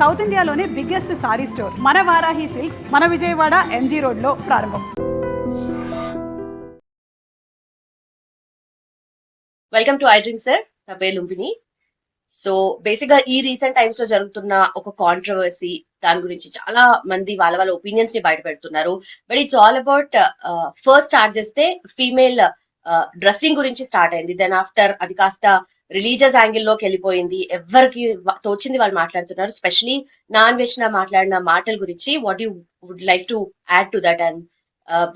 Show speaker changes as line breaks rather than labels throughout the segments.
South ఇండియాలోనే biggest sorry store మన Varahi silks మన విజయవాడ ఎంజీ రోడ్ లో ప్రారంభం.
Welcome to I dream sir, నా పేరు లుంబిని. సో బేసిక్ గా ఈ రీసెంట్ టైమ్స్ లో జరుగుతున్న ఒక కాంట్రవర్సీ, దాని గురించి చాలా మంది వాళ్ళ ఒపీనియన్స్ ని బయట పెడుతున్నారు. But it's all about first start చేస్తే ఫీమేల్ డ్రెస్సింగ్ గురించి స్టార్ట్ అయింది. దెన్ ఆఫ్టర్ అది కాస్త రిలీజియస్ యాంగిల్ లోకి వెళ్ళిపోయింది. ఎవరికి తోచింది వాళ్ళు మాట్లాడుతున్నారు. స్పెషలీ నాన్ వెజ్ మాట్లాడిన మాటల గురించి what you would like to add to that? And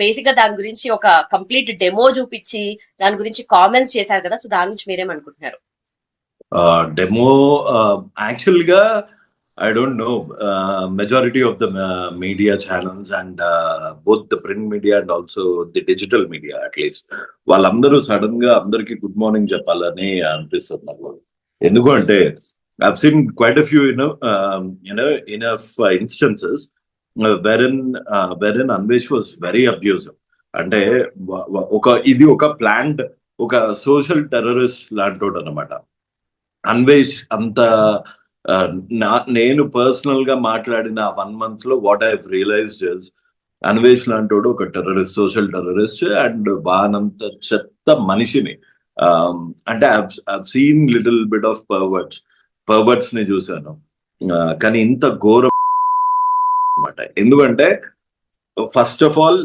basic గా దాని గురించి ఒక కంప్లీట్ డెమో చూపించి దాని గురించి కామెంట్స్ చేశారు కదా, సో దాని గురించి మీరేమనుకుంటున్నారు?
డెమో యాక్చువల్ గా I don't know, majority of the media channels and both the print media and also the digital media at least వాళ్ళందరూ సడన్ గా అందరికి గుడ్ మార్నింగ్ చెప్పాలని అనిపిస్తుంది నాకు. ఎందుకంటే I've seen quite a few enough instances wherein Anvesh was very abusive. అంటే ఇది ఒక ప్లాన్డ్ ఒక సోషల్ టెర్రరిస్ట్ లాంటోడు అనమాట అన్వేష్. అంత నేను పర్సనల్ గా మాట్లాడిన 1 month లో what I realised is Anvesh లాంటోడు ఒక టెర్రరిస్ట్, సోషల్ టెర్రరిస్ట్ అండ్ బానంత చెత్త మనిషిని. అంటే I've seen little bit of perverts ని చూశాను, కానీ ఇంత ఘోరం అనమాట. ఎందుకంటే ఫస్ట్ ఆఫ్ ఆల్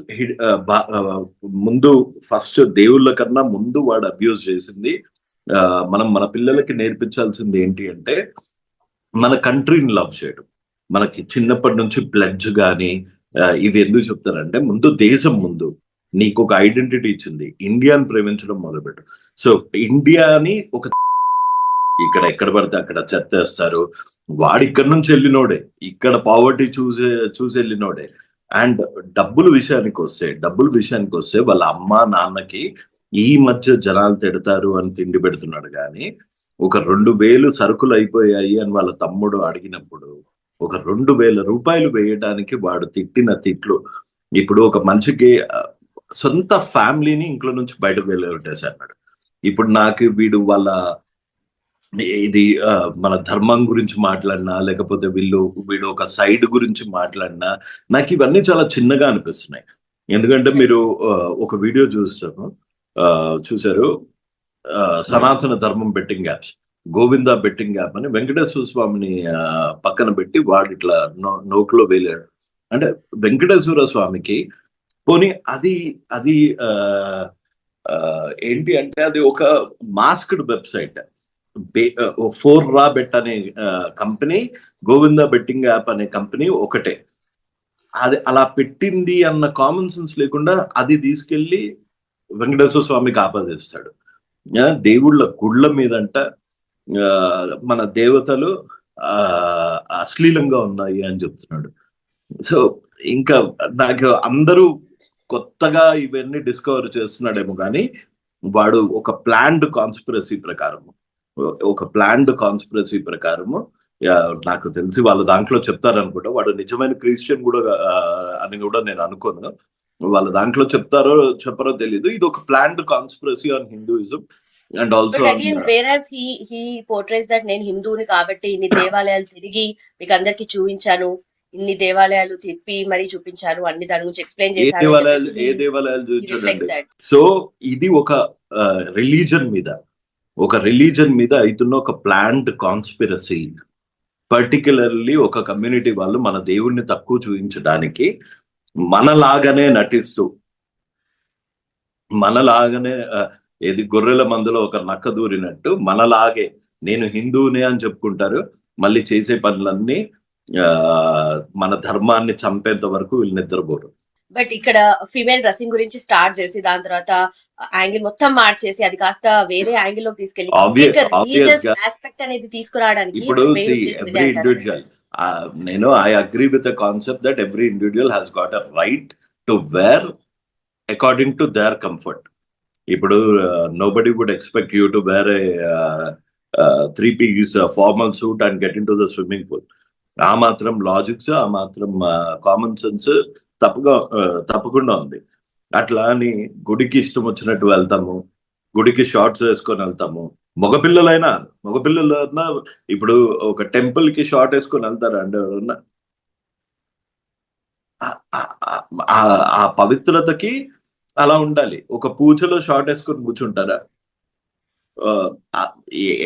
ముందు ఫస్ట్ దేవుళ్ళ కన్నా ముందు వాడు అబ్యూజ్ చేసింది. మనం మన పిల్లలకి నేర్పించాల్సింది ఏంటి అంటే మన కంట్రీని లవ్ చేయడం. మనకి చిన్నప్పటి నుంచి ప్లెడ్జ్ గానీ ఇవి ఎందుకు చెప్తారంటే ముందు దేశం ముందు నీకు ఒక ఐడెంటిటీ ఇచ్చింది, ఇండియాని ప్రేమించడం మొదలుపెట్టు. సో ఇండియాని ఒక ఇక్కడ ఎక్కడ పడితే అక్కడ చెత్తేస్తారు. వాడు ఇక్కడ నుంచి వెళ్ళినోడే, ఇక్కడ పావర్టీ చూసి వెళ్ళినోడే. అండ్ డబ్బుల విషయానికి వస్తే వాళ్ళ అమ్మ నాన్నకి ఈ మధ్య జనాలు తిడతారు అని తిండి పెడుతున్నాడు. కానీ ఒక 2,000 సరుకులు అయిపోయాయి అని వాళ్ళ తమ్ముడు అడిగినప్పుడు ఒక 2,000 రూపాయలు వేయడానికి వాడు తిట్టిన తిట్లు ఇప్పుడు ఒక మనిషికి సొంత ఫ్యామిలీని ఇంట్లో నుంచి బయటకు వెళ్ళగొట్టేశాడు. ఇప్పుడు నాకు వీడు వాళ్ళ ఇది మన ధర్మం గురించి మాట్లాడినా లేకపోతే వీడు ఒక సైడ్ గురించి మాట్లాడినా నాకు ఇవన్నీ చాలా చిన్నగా అనిపిస్తున్నాయి. ఎందుకంటే మీరు ఒక వీడియో చూశారు, సనాతన ధర్మం betting apps, Govinda betting app అని వెంకటేశ్వర స్వామిని పక్కన పెట్టి వాడు ఇట్లా నోట్లో వేలాడు. అంటే వెంకటేశ్వర స్వామికి పోనీ అది ఏంటి అంటే అది ఒక మాస్క్డ్ వెబ్సైట్. 4Ra Bet అనే కంపెనీ, గోవిందా బెట్టింగ్ యాప్ అనే కంపెనీ ఒకటే. అది అలా పెట్టింది అన్న కామన్ సెన్స్ లేకుండా అది తీసుకెళ్లి వెంకటేశ్వర స్వామికి ఆపాదిస్తాడు. దేవుళ్ళ గుళ్ళ మీదంట మన దేవతలు అశ్లీలంగా ఉన్నాయి అని చెప్తున్నాడు. సో ఇంకా నాకు అందరూ కొత్తగా ఇవన్నీ డిస్కవర్ చేస్తున్నాడేమో కానీ వాడు ఒక ప్లాన్డ్ కాన్స్పిరసీ ప్రకారము నాకు తెలిసి వాళ్ళ దాంట్లో చెప్తారనుకుంటా. వాడు నిజమైన క్రిస్టియన్ కూడా అని కూడా నేను అనుకోను. వాళ్ళ దాంట్లో చెప్తారో చెప్పరో తెలీదు. ఇది ఒక planned conspiracy on Hinduism and also
he portrays that నేను హిందువుని కాబట్టి ఇన్ని దేవాలయాలు తిరిగి మీకు అందరికి చూపించాను, ఇన్ని దేవాలయాలు తిప్పి మరీ చూపించాను, అన్ని దాని గురించి ఎక్స్ప్లెయిన్ చేశాను.
ఏ దేవాలయాలు చూపించాడండి? సో ఇది ఒక రిలీజన్ మీద అవుతున్న ఒక ప్లాన్డ్ కాన్స్పిరసీ. పర్టికులర్లీ ఒక కమ్యూనిటీ వాళ్ళు మన దేవుణ్ణి తక్కువ చూపించడానికి మనలాగానే నటిస్తూ ఏది గొర్రెల మందులో ఒక నక్క దూరినట్టు మనలాగే నేను హిందువునే అని చెప్పుకుంటారు. మళ్ళీ చేసే పనులన్నీ మన ధర్మాన్ని చంపేంత వరకు వీళ్ళు నిద్రపోరు.
బట్ ఇక్కడ ఫీమేల్ డ్రెస్సింగ్ గురించి స్టార్ట్ చేసి దాని తర్వాత యాంగిల్ మొత్తం మార్చేసి అది కాస్త వేరే యాంగిల్ లో తీసుకెళ్ళి ఆస్పెక్ట్ అనేది తీసుకురావడానికి
ఇప్పుడు ఎవ్రీ ఇండివిజువల్, నేను I agree with the concept that every individual has got a right to wear according to their comfort. ఇప్పుడు nobody would expect you to wear a 3-piece formal suit and get into the swimming pool. ఆ మాత్రం logics, ఆ మాత్రం common sense తప్పకుండా ఉంది. అట్లా అని గుడికి ఇష్టం వచ్చినట్టు వెళ్తాము, గుడికి షార్ట్స్ వేసుకొని వెళ్తాము, మగపిల్లలైనా ఇప్పుడు ఒక టెంపుల్ కి షార్ట్ వేసుకొని వెళ్తారా అండి ఎవరన్నా? ఆ పవిత్రతకి అలా ఉండాలి. ఒక పూజలో షార్ట్ వేసుకొని కూర్చుంటారా?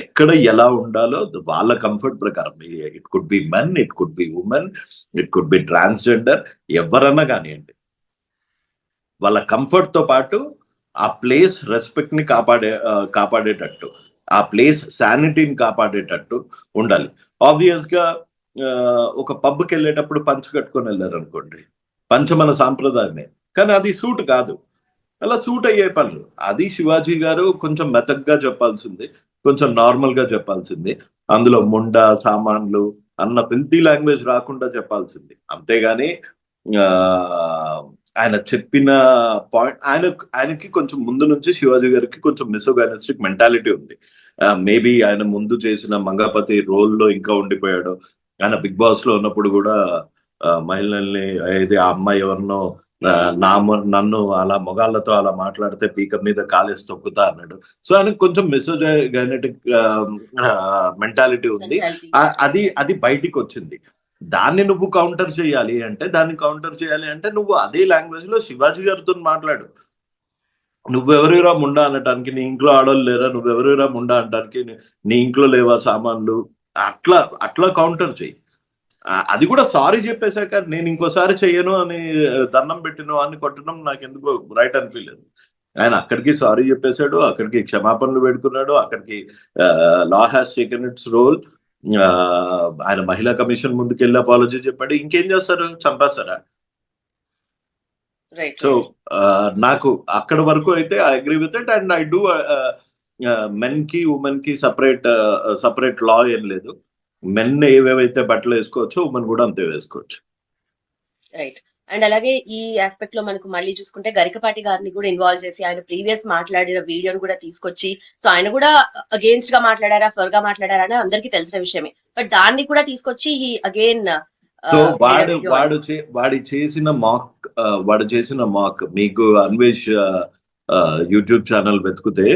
ఎక్కడ ఎలా ఉండాలో వాళ్ళ కంఫర్ట్ ప్రకారం. It could be men, it could be women, it could be transgender, ఎవరన్నా కానివ్వండి. వాళ్ళ కంఫర్ట్ తో పాటు ఆ ప్లేస్ రెస్పెక్ట్ ని కాపాడేటట్టు, ఆ ప్లేస్ శానిటీని కాపాడేటట్టు ఉండాలి. ఆబ్వియస్ గా ఒక పబ్కి వెళ్ళేటప్పుడు పంచ కట్టుకొని వెళ్ళారు అనుకోండి, పంచ మన సాంప్రదాయమే, కానీ అది సూట్ కాదు. అలా సూట్ అయ్యే పనులు అది శివాజీ గారు కొంచెం మెతగ్గా చెప్పాల్సింది, కొంచెం నార్మల్ గా చెప్పాల్సింది. అందులో ముండా సామాన్లు అన్న ఫిల్తీ లాంగ్వేజ్ రాకుండా చెప్పాల్సింది. అంతేగాని ఆ ఆయన చెప్పిన పాయింట్ ఆయనకి కొంచెం ముందు నుంచి శివాజీ గారికి కొంచెం మిసోగైనిస్టిక్ మెంటాలిటీ ఉంది. మేబీ ఆయన ముందు చేసిన మంగపతి రోల్లో ఇంకా ఉండిపోయాడు. ఆయన బిగ్ బాస్ లో ఉన్నప్పుడు కూడా మహిళల్ని ఏది ఆ అమ్మాయి ఎవరినో నన్ను అలా మొగాళ్ళతో అలా మాట్లాడితే పీక మీద కాలేసి తొక్కుతా అన్నాడు. సో ఆయనకు కొంచెం మిసోగైనెటిక్ మెంటాలిటీ ఉంది. అది బయటికి వచ్చింది. దాన్ని నువ్వు కౌంటర్ చేయాలి అంటే నువ్వు అదే లాంగ్వేజ్ లో శివాజీ గారితో మాట్లాడు. నువ్వెవరిరా ముండా అనటానికి, నీ ఇంట్లో ఆడవాళ్ళు లేరా, నువ్వెవరిరా ముండా అనడానికి, నీ ఇంట్లో లేవా సామాన్లు, అట్లా కౌంటర్ చెయ్యి. అది కూడా సారీ చెప్పేశాక నేను ఇంకోసారి చెయ్యను అని దండం పెట్టిన వాడిని కొట్టడం నాకు ఎందుకు రైట్ అనిపించలేదు. ఆయన అక్కడికి సారీ చెప్పేశాడు, అక్కడికి క్షమాపణలు పెడుతున్నాడు, అక్కడికి law has taken its role. ఆయన మహిళా కమిషన్ ముందుకెళ్ళి అపాలజీ చెప్పాడు. ఇంకేం చేస్తారు? చంపేస్తారా? సో నాకు అక్కడ వరకు అయితే I agree with it. And I do men కి ఉమెన్ కి సపరేట్ లా ఏం లేదు. మెన్ ఏవేవైతే బట్టలు వేసుకోవచ్చో ఉమెన్ కూడా అంతే వేసుకోవచ్చు.
రైట్. అండ్ అలాగే ఈ ఆస్పెక్ట్ లో మనకు మళ్ళీ చూసుకుంటే గరికపాటి గారిని కూడా ఇన్వాల్వ్ చేసి ఆయన ప్రీవియస్ మాట్లాడిన వీడియోను కూడా తీసుకొచ్చి, సో ఆయన కూడా అగేన్స్ట్ గా మాట్లాడారా ఫర్ గా మాట్లాడారా అని అందరికీ తెలిసిన విషయమే. బట్ దాన్ని కూడా తీసుకొచ్చి అగైన్
సో వాడు చేసిన మాక్ మీకు అన్వేష్ యూట్యూబ్ ఛానల్ వెతుకుతే,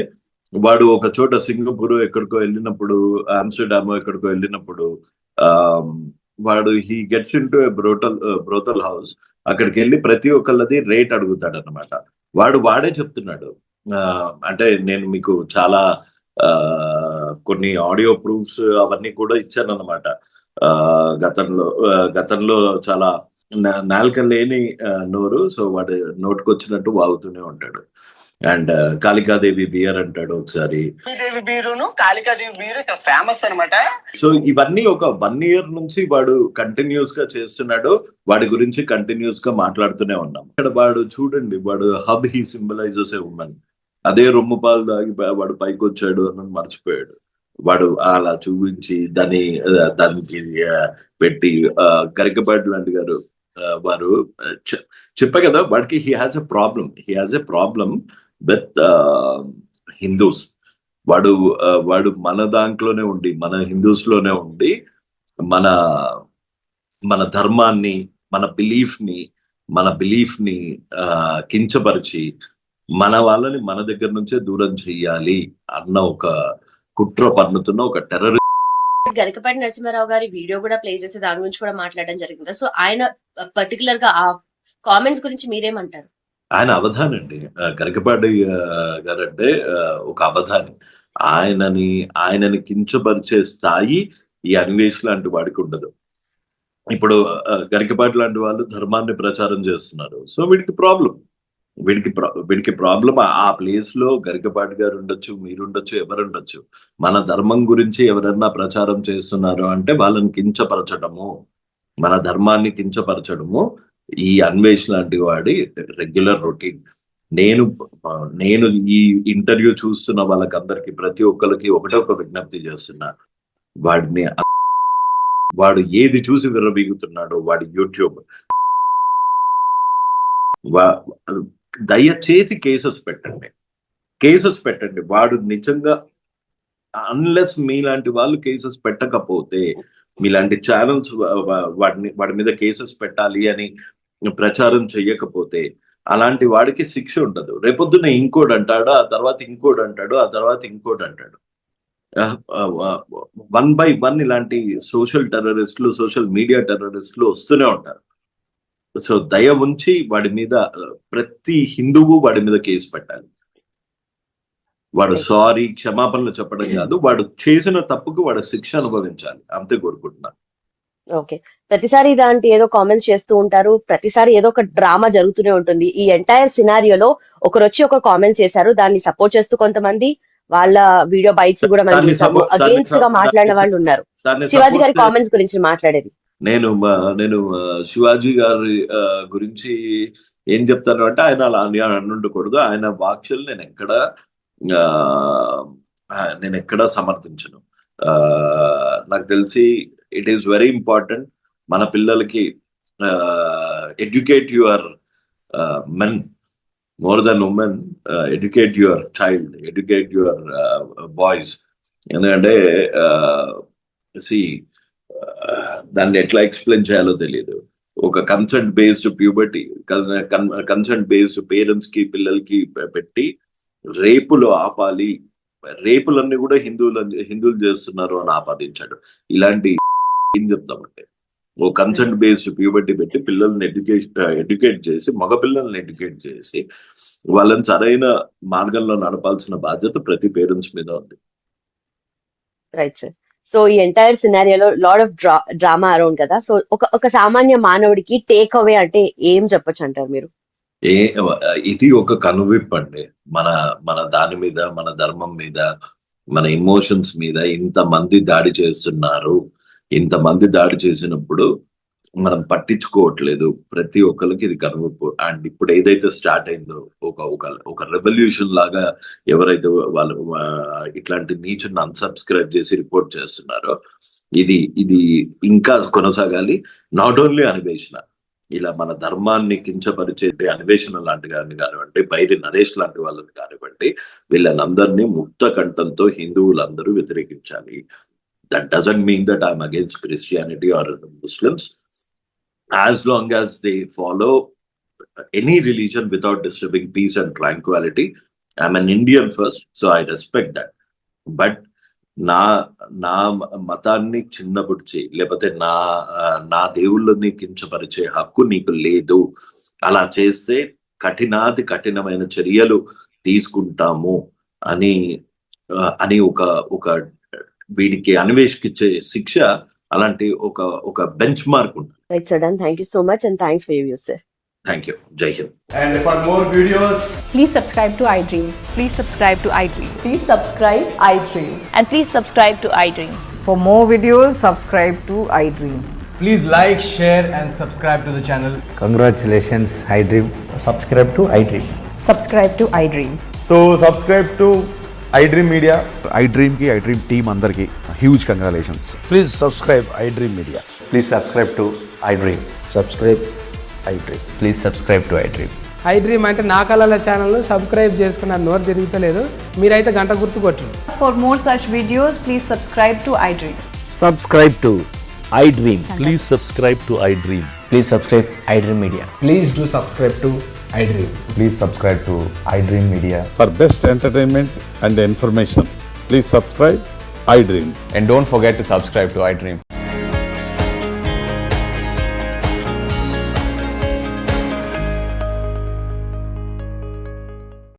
వాడు ఒక చోట సింగపూర్ ఎక్కడికో వెళ్ళినప్పుడు, ఆమ్స్టర్డామ్ ఎక్కడికో వెళ్ళినప్పుడు వాడు he gets in to brothel house. అక్కడికి వెళ్ళి ప్రతి ఒక్కళ్ళది రేట్ అడుగుతాడు అనమాట. వాడే చెప్తున్నాడు. అంటే నేను మీకు చాలా కొన్ని ఆడియో ప్రూఫ్స్ అవన్నీ కూడా ఇచ్చాను అనమాట. గతంలో చాలా నాలుక లేని నోరు, సో వాడు నోటుకొచ్చినట్టు వాగుతూనే ఉంటాడు. అండ్ కాళికాదేవి బియర్ అంటాడు ఒకసారి. కాళికాదేవి బియర్ ఇక్కడ ఫేమస్ అనమాట. సో ఇవన్నీ ఒక 1 year నుంచి వాడు కంటిన్యూస్ గా చేస్తున్నాడు. వాడి గురించి కంటిన్యూస్ గా మాట్లాడుతూనే ఉన్నాం. ఇక్కడ వాడు చూడండి, వాడు hub he symbolises A women. అదే రొమ్ము పాలు దాగి వాడు పైకి వచ్చాడు అని మర్చిపోయాడు. వాడు అలా చూపించి దానికి పెట్టి గరికపాటి లాంటి గారు వారు చెప్పా కదా, వాడికి he has a problem with Hindus. వాడు మన దాంట్లోనే ఉండి, మన హిందూస్ లోనే ఉండి మన ధర్మాన్ని, మన బిలీఫ్ ని కించపరిచి మన వాళ్ళని మన దగ్గర నుంచే దూరం చెయ్యాలి అన్న ఒక కుట్ర పన్నుతున్న ఒక టెర్రరిస్ట్.
గరికపాటి నరసింహారావు గారి వీడియో కూడా ప్లే చేసి దాని గురించి కూడా మాట్లాడడం జరిగింది. సో ఆయన పర్టికులర్ గా ఆ కామెంట్స్ గురించి మీరేమంటారు?
ఆయన అవధాని అండి. గరికపాటి గారంటే ఒక అవధాని. ఆయనని కించపరిచే స్థాయి ఈ అన్వేష్ లాంటి వాడికి ఉండదు. ఇప్పుడు గరికపాటి లాంటి వాళ్ళు ధర్మాన్ని ప్రచారం చేస్తున్నారు. సో వీడికి ప్రాబ్లం ఆ ప్లేస్ లో గరికపాటి గారు ఉండొచ్చు, మీరుండొచ్చు, ఎవరుండొచ్చు. మన ధర్మం గురించి ఎవరన్నా ప్రచారం చేస్తున్నారు అంటే వాళ్ళని కించపరచడము, మన ధర్మాన్ని కించపరచడము ఈ అన్వేష్ లాంటి వాడి రెగ్యులర్ రొటీన్. నేను ఈ ఇంటర్వ్యూ చూస్తున్న వాళ్ళకందరికి, ప్రతి ఒక్కరికి ఒకటే ఒక విజ్ఞప్తి చేస్తున్నా. వాడు ఏది చూసి విర్రబీగుతున్నాడో వాడి యూట్యూబ్, దయచేసి కేసెస్ పెట్టండి. వాడు నిజంగా అన్లెస్ మీలాంటి వాళ్ళు కేసెస్ పెట్టకపోతే, మీలాంటి ఛానల్స్ వాడి మీద కేసెస్ పెట్టాలి అని ప్రచారం చెయ్యకపోతే, అలాంటి వాడికి శిక్ష ఉండదు. రేపొద్దున ఇంకోటి అంటాడు, ఆ తర్వాత ఇంకోటి అంటాడు, ఆ తర్వాత ఇంకోటి అంటాడు. వన్ బై వన్ ఇలాంటి సోషల్ టెర్రరిస్టులు, సోషల్ మీడియా టెర్రరిస్టులు వస్తూనే ఉంటారు. సో దయ ఉంచి వాడి మీద ప్రతి హిందువు వాడి మీద కేసు పెట్టాలి. వాడు సారీ క్షమాపణలు చెప్పడం కాదు, వాడు చేసిన తప్పుకు వాడు శిక్ష అనుభవించాలి, అంతే కోరుకుంటున్నా.
ఓకే. ప్రతిసారి ఇలాంటి ఏదో కామెంట్స్ చేస్తూ ఉంటారు, ప్రతిసారి ఏదో ఒక డ్రామా జరుగుతూనే ఉంటుంది. ఈ ఎంటైర్ సినారియోలో ఒకరు వచ్చి ఒక కామెంట్స్ చేశారు, దాన్ని సపోర్ట్ చేస్తూ కొంతమంది వాళ్ళ వీడియో బైట్స్ కూడా మనం చూసాము, అగేన్స్ట్ గా మాట్లాడిన వాళ్ళు ఉన్నారు. శివాజీ గారి కామెంట్స్ గురించి మాట్లాడేది
నేను శివాజీ గారి గురించి ఏం చెప్తాను అంటే, ఆయన అలా ఉండకూడదు. ఆయన వాక్యలు నేను ఎక్కడా సమర్థించను. నాకు తెలిసి ఇట్ ఈస్ వెరీ ఇంపార్టెంట్ మన పిల్లలకి educate your men more than women, educate your child, educate your boys. ఎందుకంటే దాన్ని ఎట్లా ఎక్స్ప్లెయిన్ చేయాలో తెలియదు. ఒక consent based puberty, consent based parents కి పిల్లలకి పెట్టి రేపులు ఆపాలి, రేపులన్నీ కూడా హిందువులు చేస్తున్నారు అని ఆపాదించాడు. ఇలాంటి ఏం చెప్తామంటే, ఓ కన్సెంట్ బేస్డ్ ప్యూబర్టీ పెట్టి పిల్లల్ని ఎడ్యుకేట్ చేసి, మగ పిల్లల్ని ఎడ్యుకేట్ చేసి వాళ్ళని సరైన మార్గంలో నడపాల్సిన బాధ్యత ప్రతి పేరెంట్స్ మీద ఉంది.
Right sir. సో ఈ ఎంటైర్ సినారియోలో లాట్ ఆఫ్ డ్రామా అరౌండ్ కదా, సో ఒక సామాన్య మానవుడికి టేక్ అవే అంటే ఏం చెప్పొచ్చు అంటారు మీరు?
ఇది ఒక కనువిప్పు అండి. మన దాని మీద, మన ధర్మం మీద, మన ఎమోషన్స్ మీద ఇంతమంది దాడి చేస్తున్నారు. ఇంతమంది దాడి చేసినప్పుడు మనం పట్టించుకోవట్లేదు. ప్రతి ఒక్కరికి ఇది కనువిప్పు. అండ్ ఇప్పుడు ఏదైతే స్టార్ట్ అయిందో ఒక రెవల్యూషన్ లాగా ఎవరైతే వాళ్ళు ఇట్లాంటి నీచుని అన్సబ్స్క్రైబ్ చేసి రిపోర్ట్ చేస్తున్నారో, ఇది ఇంకా కొనసాగాలి. నాట్ ఓన్లీ అన్వేషణ, ఇలా మన ధర్మాన్ని కించపరిచే అన్వేషణ లాంటి కానివ్వండి, బైరి నరేష్ లాంటి వాళ్ళని కానివ్వండి, వీళ్ళనందరినీ ముక్త కంఠంతో హిందువులందరూ వ్యతిరేకించాలి. That doesn't mean that I'm against Christianity or Muslims. As long as they follow any religion without disturbing peace and tranquility, I'm an Indian first, so I respect that. But నా మతాన్ని చిన్నపుడిచి, లేకపోతే నా దేవుళ్ళని కించపరిచే హక్కు నీకు లేదు. అలా చేస్తే కఠినమైన చర్యలు తీసుకుంటాము అని ఒక వీడికి అన్వేషించే శిక్ష, అలాంటి ఒక బెంచ్ మార్క్ ఉంటుంది.
Right sir, done. Thank you so much and thanks for your views sir.
Thank you. Jai Hind.
And for more videos,
Please subscribe to iDream. Please subscribe to iDream.
Please subscribe iDream.
And please subscribe to iDream.
For more videos, subscribe to iDream.
please like, share and subscribe to the channel.
Congratulations, iDream.
Subscribe to iDream.
Subscribe to iDream.
So subscribe to iDream Media.
iDream ki, iDream team andarki huge congratulations.
Please subscribe iDream Media.
Please subscribe to iDream.
Subscribe iDream.
Please subscribe to iDream.
iDream అంటే నా కళల channel subscribe చేసుకున్న నోరు తిరుగుతలేదు, మీరైతే గంట గుర్తు కొట్టండి.
For more such videos, please subscribe to iDream.
Subscribe to iDream.
Please subscribe to iDream.
Please subscribe iDream Media.
Please do subscribe to iDream.
Please subscribe to iDream Media.
For best entertainment and information, please subscribe iDream.
And don't forget to subscribe to iDream.